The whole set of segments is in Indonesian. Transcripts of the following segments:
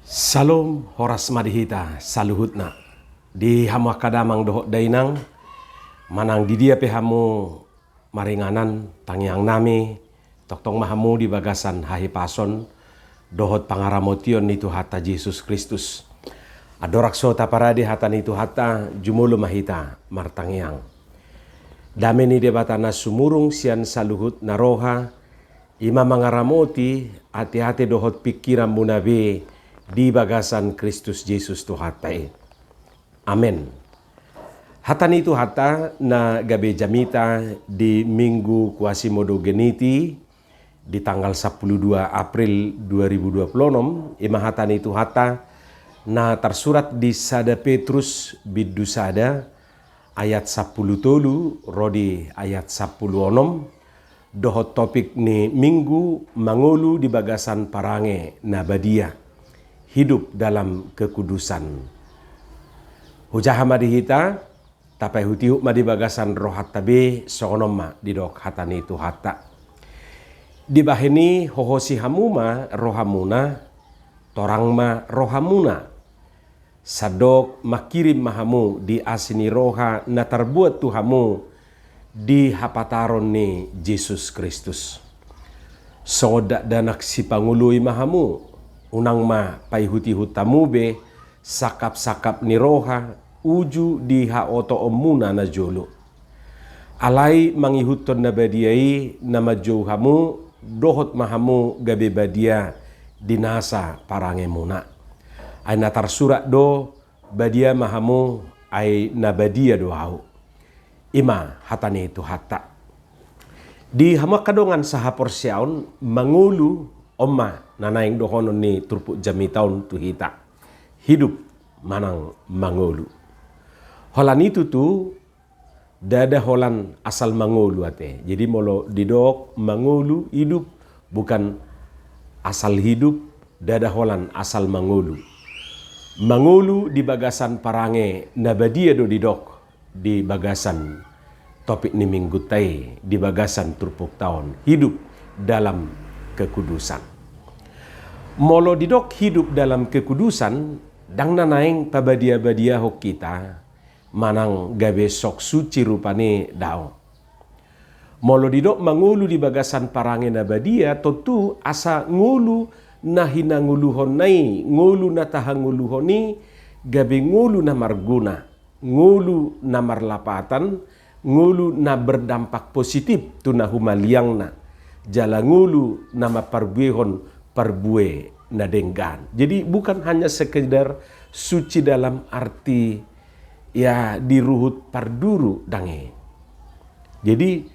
Salom horas madihita saluhutna di hamu kadamang dohok dainang manang di dia pehamu maringanan tangiang nami toktong mahamu di bagasan hahi pason dohot pangaramotion nitu hata Yesus Kristus adorak sota paradi hata nitu hata jumulu mahita martangiang dameni debatana sumurung sian saluhut naroha ima mangaramoti hati-hati dohot pikiran munabe di bagasan Kristus Yesus tu hatai. Amen. Hata nitu hata na gabe jamita di minggu kuasimodo geniti di tanggal 12 April 2026 ima hata nitu hata na tersurat di Sada Petrus bidu sada ayat 10 tolu rodi ayat 10 dohot topik ni minggu mangulu di bagasan parange na badia hidup dalam kekudusan. Hujah madihita tapai hutiuk madi bagasan rohat tabe soonoma di dok hatani itu hata. Di bahini hohosi hamuma rohamuna torangma rohamuna. Sadok makirim mahamu di asini roha na terbuat tuhamu di hapataron ni Yesus Kristus. Sodak danak si pangului mahamu unang ma paihuti hutamu be sakap-sakap ni roha uju di haoto omuna na jolo. Alai mangihuton na badiai nama jauhamu dohot mahamu gabe badia dinasa parange muna. Ay natar surat do badia mahamu ay na badia dohau. Ima hatani itu hata. Di hama kadongan sahapor siaon mangulu Oma nanaing dohonon ni turpuk jami taun tu hita. Hidup manang mangolu. Holan itu tu dada holan asal mangolu ate. Jadi molo didok mangolu hidup bukan asal hidup dada holan asal mangolu. Mangolu di bagasan parange nabadia do didok di bagasan topik ni minggu tai di bagasan turpuk taun hidup dalam kekudusan. Molo didok hidup dalam kekudusan dang nanaing pabadia-badia hok kita manang gabe sok suci rupane dao. Molo didok mangulu di bagasan parange na badia tentu asa ngulu na hinanguluhon nai ngulu na tahanguluhon ni gabe ngulu na marguna ngulu na marlapatan ngulu na berdampak positif tu na humaliang na jala ngulu nama parbuehon parbue na denggan. Jadi bukan hanya sekedar suci dalam arti ya diruhut parduru dange. Jadi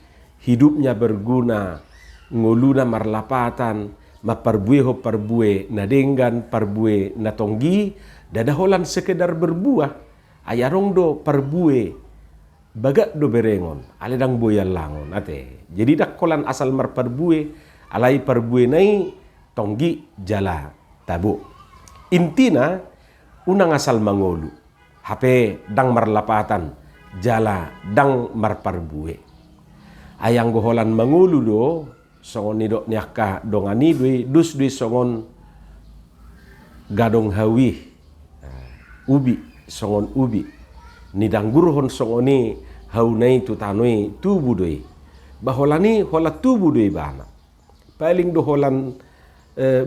hidupnya berguna nguluna marlapatan maparbueho parbue na denggan parbue na tonggi dadaholan sekedar berbuah ayarong do parbue bagat do berengon aledang boyal langon ate. Jadi dakkolan asal marparbue alai parbue nai tonggi jala tabu. Intina unang asal mangolu. Hape dang marlapatan jala dang marparbue. Ayang goholan mangolu do songon nidok nyaka dongani dui dus dui songon gadong hawi ubi songon ubi nidang guruhon songoni haunai tutanoi tubu doi. Baholani hola tubu doi bana. Paling doholan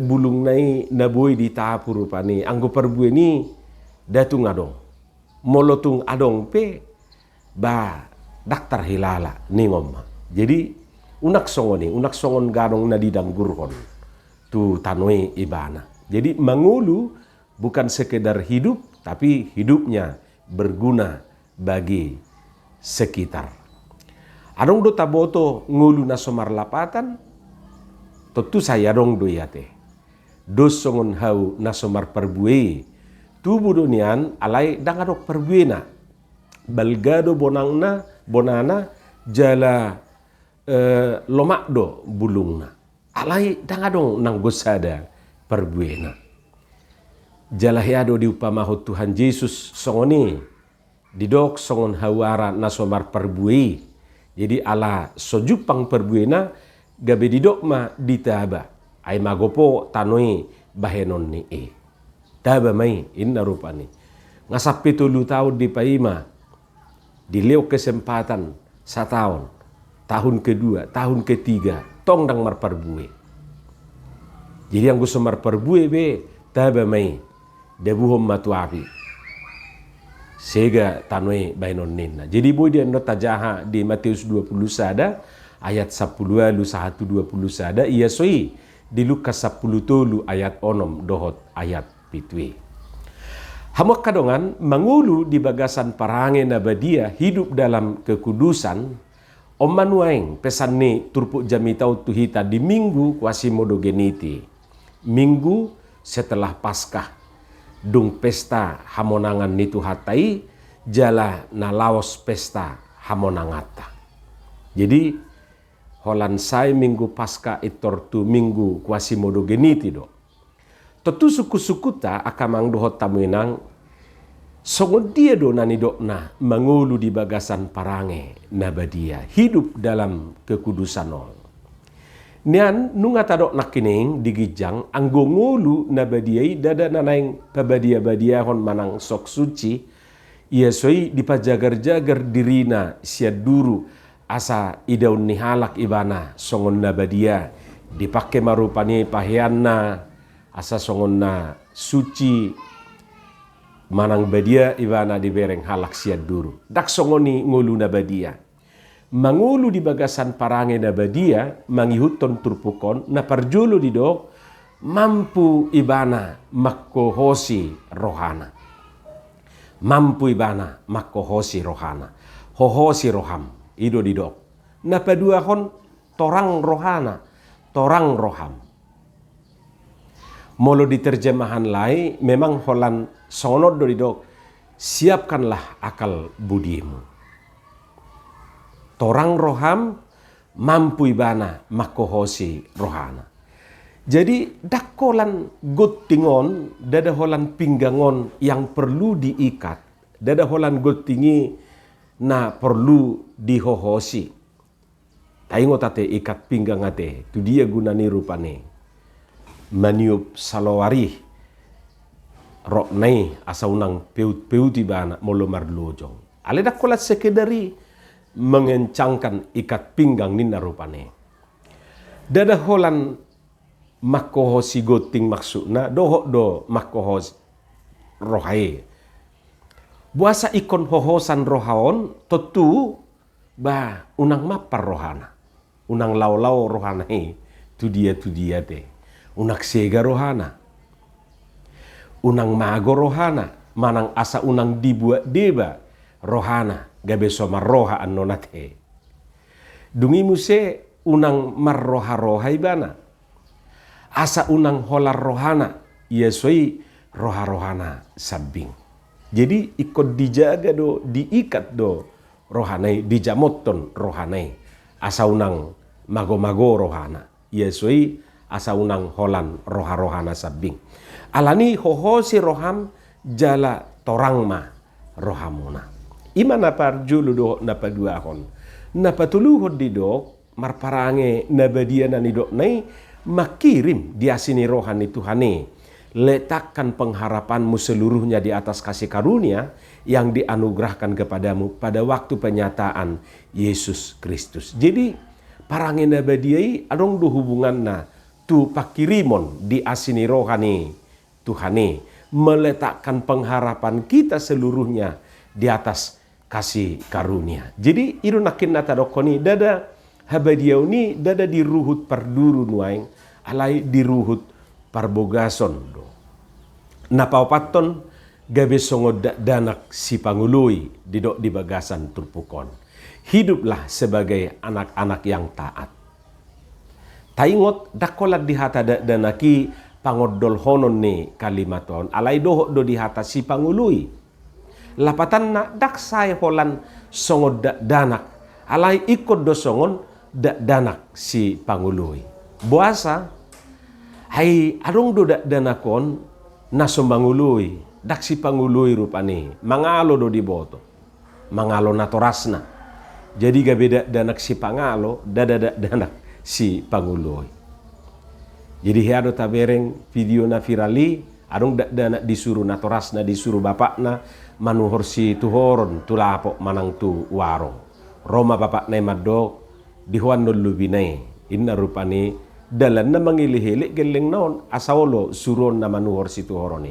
bulung nai naboi di tapur pani anggo parbue ni datung adong molotung adong pe ba daktar hilala ni ngomma. Jadi unak songon gadong nadidang gurhon tu tanoi ibana. Jadi mangulu bukan sekedar hidup tapi hidupnya berguna bagi sekitar. Adong do taboto ngulu na somarlapatan tentu saya dong doyate. Dos songon hau nasomar perbue. Tubuh donian alai dangadok perbuena. Balgado bonana jala lomak do bulungna. Alai dangadong nang gosada perbuena. Jala hiado diupamaho Tuhan Yesus songoni. Didok songon hawara nasomar perbue. Jadi ala sojupang perbuena gabe didok ma ditaba ay magopo tanoi bahenon ni e. Taba mai inna rupani. Ngasap 70 tahun di Paima. Dileu kesempatan setahun. Tahun kedua, tahun ketiga. Tong dang marparbue. Jadi yang gusto marparbue be. Taba mai. Debuhom matuapi. Sega tanoi bainon ninna. Jadi boy dia nota jaha di Matius 20 sada. Ayat 10 lu 120 sada. Ia soi di Lukas 10 tolu ayat onom dohot ayat pitui. Hamak kadongan mangulu di bagasan parange na badia hidup dalam kekudusan. Om manuaing pesan ni turpuk jamitau tuhita di minggu kuasi modogeniti. Minggu setelah Paskah. Dung pesta hamonangan nitu hatai jala na laos pesta hamonangata. Jadi holan sai minggu Paskah itor tu minggu kuasi modogeniti do. Tentu suku-suku ta akamang dohot tamuinang songon dia do nani dokna mangulu di bagasan parange nabadia hidup dalam kekudusan ol. Nian nunga tadok nakining digijang anggo ngulu nabadiai dada nanaing pabadia-badia hon manang sok suci ia soi dipajagar-jagar dirina siad duru asa idaun nihalak ibana songon nabadia dipake marupani pahianna asa songon na suci manang badia ibana dibereng halak siad duru dak songoni ngulu nabadia. Mangulu di bagasan parange na badia mangihuton turpukon na parjulu di dok mampu ibana makkohosi rohana. Mampu ibana makkohosi rohana. Hohosi roham ido di dok. Na paduahon torang rohana, torang roham. Molo di terjemahan lai memang holan sonod do di dok siapkanlah akal budimu. Torang roham mampu ibana makohosi rohana. Jadi dakolan gotingon dada holan pinggangon yang perlu diikat. Dada holan gotingi na perlu dihohosi. Taingo tate ikat pinggang ate. Tu dia gunani rupane. Maniup salawari. Roknai asa unang peut-peut ibana molo marlojong. Ale dakolat sekedari mengencangkan ikat pinggang nina rupane. Dada holan makohosi goting maksudna dohok do makohos rohai. Buasa ikon hohosan rohaon tentu bah unang mapar rohana. Unang lau-lau rohana tu dia te. Unak sega rohana. Unang mago rohana. Manang asa unang dibuat deba rohana. Gabe so marroha annonate. Dungi muse unang marroha-roha ibana. Asa unang holar rohana. Ia soi roha-rohana sabing. Jadi ikut dijaga do, diikat do rohanai, dijamoton rohanai. Asa unang mago-mago rohana. Ia soi asa unang holan roha-rohana sabing. Alani hoho si roham jala torangma rohamuna. Ima naparjulu do napaduahon. Napatuluhod di dok marparange nabadia nani dok nai makirim dia sini rohani Tuhane. Letakkan pengharapanmu seluruhnya di atas kasih karunia yang dianugerahkan kepadamu pada waktu penyataan Yesus Kristus. Jadi parange nabadiai adong do hubungan na tu pakirimon di asini rohani Tuhane. Meletakkan pengharapan kita seluruhnya di atas kasih karunia. Jadi irunakin nata dokoni dada habadiau ni dada diruhut parduru nuaing alai diruhut parbogason do. Napaupaton gabe songod danak si pangului didok di bagasan turpukon. Hiduplah sebagai anak-anak yang taat. Taingot dakolat dihata danaki pangodol honon ni kalimaton alai dohok do dihata si pangului. Lapatan na daksay holan songod danak alay ikod do songon danak si panguloy. Buasa hay arong do danakon na sumbanguloy dak si panguloy rupani mangalo do diboto mangalo na torasna. Jadi gabe danak si pangalo danak si panguloy. Jadi hiado tabereng video na virali Adong dana disuruh natorasna disuruh bapakna manuhor si tuhoron tulapok manang tu warong. Roma bapak na madok dihuan no lubinay. Inna rupani dalan na mangilihili geleng naon asawolo suron na manuhor si tuhoron.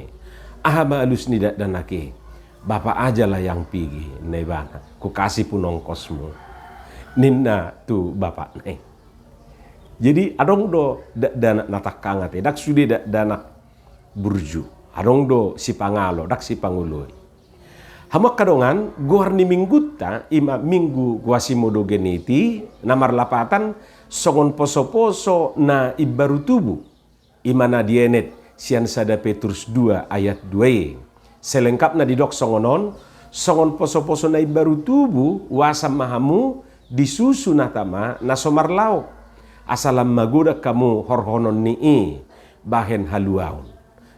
Aha maalus ni danaki. Bapak aja lah yang pigi nebana. Ku kasih pun ongkosmu. Ninna tu bapak na. Jadi adong do dana natakangate dak sudi dana burju. Adong do si pangalo dak si panguloy. Hamak kadongan guar ni mingguta ima minggu guasimodo geneti namar lapatan songon poso-poso na ibaru tubuh. Imana dienet sian sada Petrus 2 ayat 2. Selengkapna didok songonon songon poso-poso na ibaru tubuh wasam mahamu disusu natama na somar lauk. Asalam magoda kamu horhonon ni'i bahen haluaun.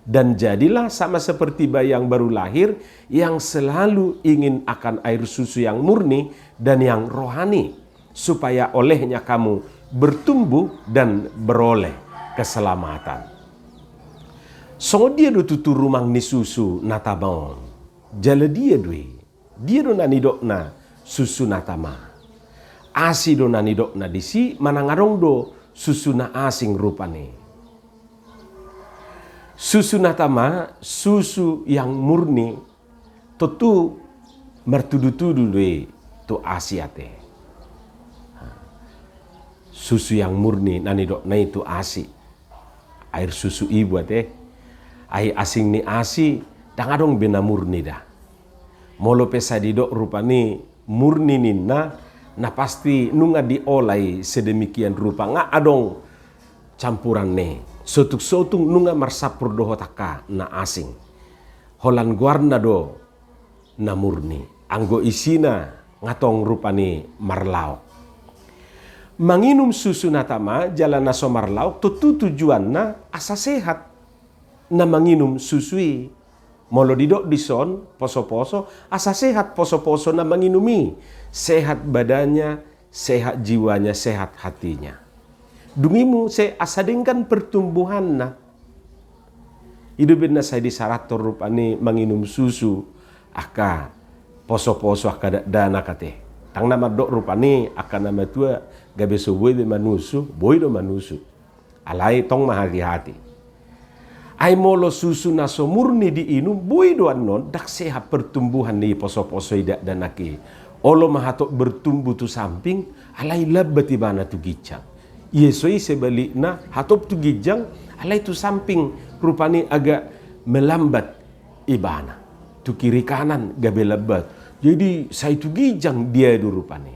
Dan jadilah sama seperti bayi yang baru lahir yang selalu ingin akan air susu yang murni dan yang rohani. Supaya olehnya kamu bertumbuh dan beroleh keselamatan. So dia do tutu rumang ni susu natamon. Jala dia dui. Dia do nanidok na susu natama. Asi do nanidok na disi manangarong do susu na asing rupane. Susu natama, susu yang murni, tentu mertudu-tudu doi tu asiate. Susu yang murni nanidok na itu asi. Air susu ibu ate. Air asing ni asi, dangadong bina murni dah. Molo pesadidok rupani murni ninna. Nah pasti nunga diolai sedemikian rupa nga adong campuran ne sotuk-sotung nunga marsapur doho taka na asing holan guarna do na murni anggo isina ngatong rupani marlaok manginum susu natama jalan naso marlaok tujuan na asa sehat na manginum susui molo didok dison poso-poso asa sehat poso-poso na manginumi sehat badannya, sehat jiwanya, sehat hatinya. Dungimu se asadengkan pertumbuhan na. Hidupin na saya disarator rupani manginum susu aka poso-poso aka dana kate. Tang nama dok rupani aka nama tua gabe boy de manusu, boy do manusu. Alai tong mahati-hati. Ai molo susu naso murni diinum boy do anon dak sehat pertumbuhan ni poso-poso idak danaki. Olo mahatok bertumbuh tu samping alai labbat ibana tu gijang. Yesoi sebaliknya hatop tu gijang alai tu samping rupani agak melambat ibana. Tu kiri kanan gabe lebat. Jadi saya tu gijang dia du rupani.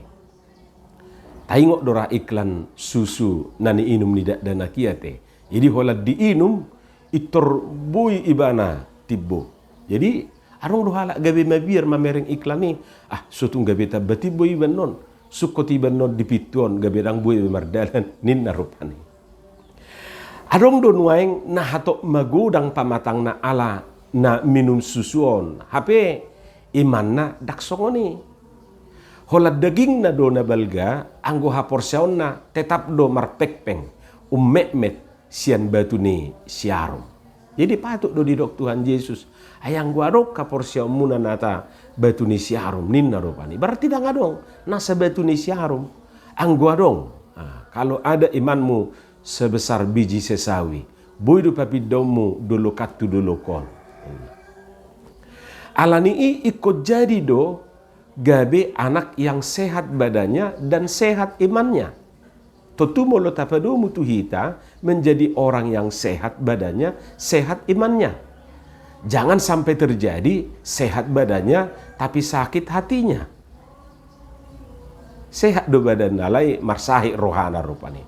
Tengok dora iklan susu nani inum nidak dana kiate. Jadi holat diinum itor boy ibana tibbo. Jadi arong dohala gabe mabir mamereng iklani sutung gabe tabati boy banon sukoti banon dipituan gabe dang boy mardalan ninna rupani arong do nuaing na hatok magodang pamatang na ala na minum susuon hape iman na daksongoni holat daging na do na balga anggo haporsyaon na tetap do marpekpeng ummet sian batu ni siarum jadi patut do didok Tuhan Yesus ayang guarok kaporsyaon muna nata batu ni siarum ninna rupani berarti dah ngadong nasa batu ni siarum ang guarong kalau ada imanmu sebesar biji sesawi boy do papidomu dulu katu dulu kon alani ikut jadi do gabe anak yang sehat badannya dan sehat imannya. Tentu molo tapado mutuhita menjadi orang yang sehat badannya, sehat imannya. Jangan sampai terjadi sehat badannya tapi sakit hatinya. Sehat do badan alai marsahit rohana rupani.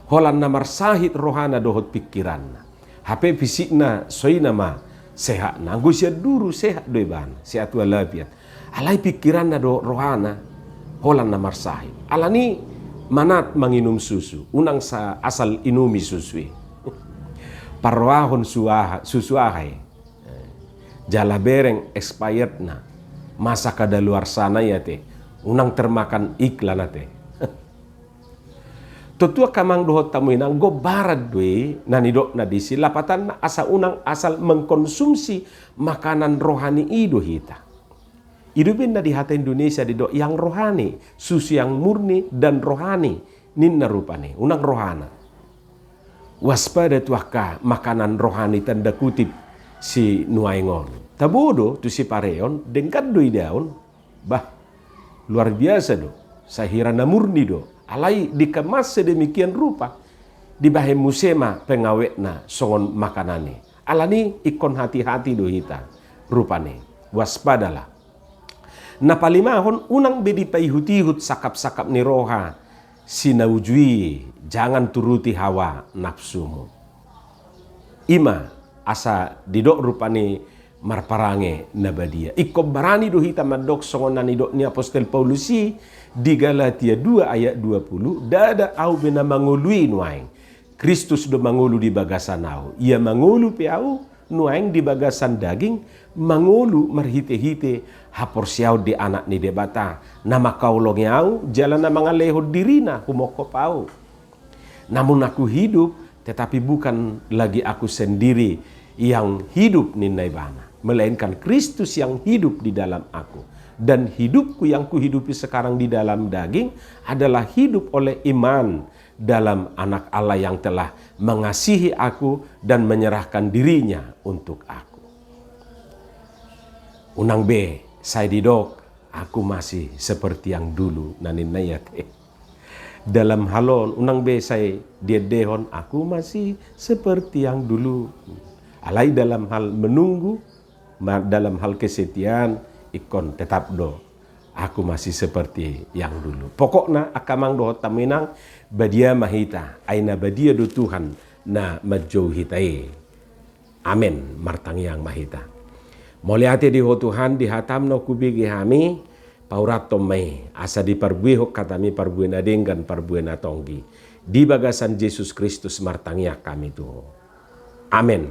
Holanna marsahit rohana dohot pikiran. HP fisikna soina ma sehat nanggu sia duru sehat do iban sehat walafiat. Alai pikiranna do rohana holanna marsahit. Alani manat manginum susu, unang sa asal inumi susui. Parwahon susu ahai. Jala bereng expired na. Masa kadaluar sana ya te. Unang termakan iklan te. Totua kamang dohot tamuinang go barat dwe nanidok na disi lapatan na asa unang asal mengkonsumsi makanan rohani ido hita. Hidupin na di hata Indonesia di dok yang rohani, susu yang murni dan rohani ninna rupane unang rohana. Waspada tuaka makanan rohani tanda kutip si nuaingon. Tabodo tu si pareon dengkat doi daun bah luar biasa do. Sahira na murni do. Alai dikemas sedemikian rupa di bahe musema pengawetna songon makanane. Alani ikon hati-hati do hita rupane. Waspadalah. Na palimahon unang bedi paihut-ihut sakap-sakap ni roha sinaujui jangan turuti hawa nafsumu. Ima asa didok rupane marparange nabadia. Iko barani do hita madok songon nanidok ni Apostel Paulusi di Galatia 2 ayat 20 dada au bena mangului nuaing. Kristus do mangulu di bagasan au. Ia mangulu pe au nuaing di bagasan daging mangulu marhite-hite hapor siau di anak ni debata. Nama kaulong au jalan na mangaleho dirina humoko pau. Namun aku hidup tetapi bukan lagi aku sendiri yang hidup ninai bana. Melainkan Kristus yang hidup di dalam aku. Dan hidupku yang kuhidupi sekarang di dalam daging adalah hidup oleh iman dalam anak Allah yang telah mengasihi aku dan menyerahkan dirinya untuk aku. Unang B, saya didok, aku masih seperti yang dulu. Naninayat. Dalam halon, unang B saya diedehon, aku masih seperti yang dulu. Alai dalam hal menunggu, dalam hal kesetiaan, ikon tetap do aku masih seperti yang dulu. Pokoknya akamang do taminang badia mahita aina badia do Tuhan na majauh hitai. Amin martang yang mahita. Moliate di ho Tuhan di hatam no kubigi hami paurat tomai asa di parbui hok katami parbui na denggan parbui na tonggi di bagasan Yesus Kristus martangia kami tuh. Amin.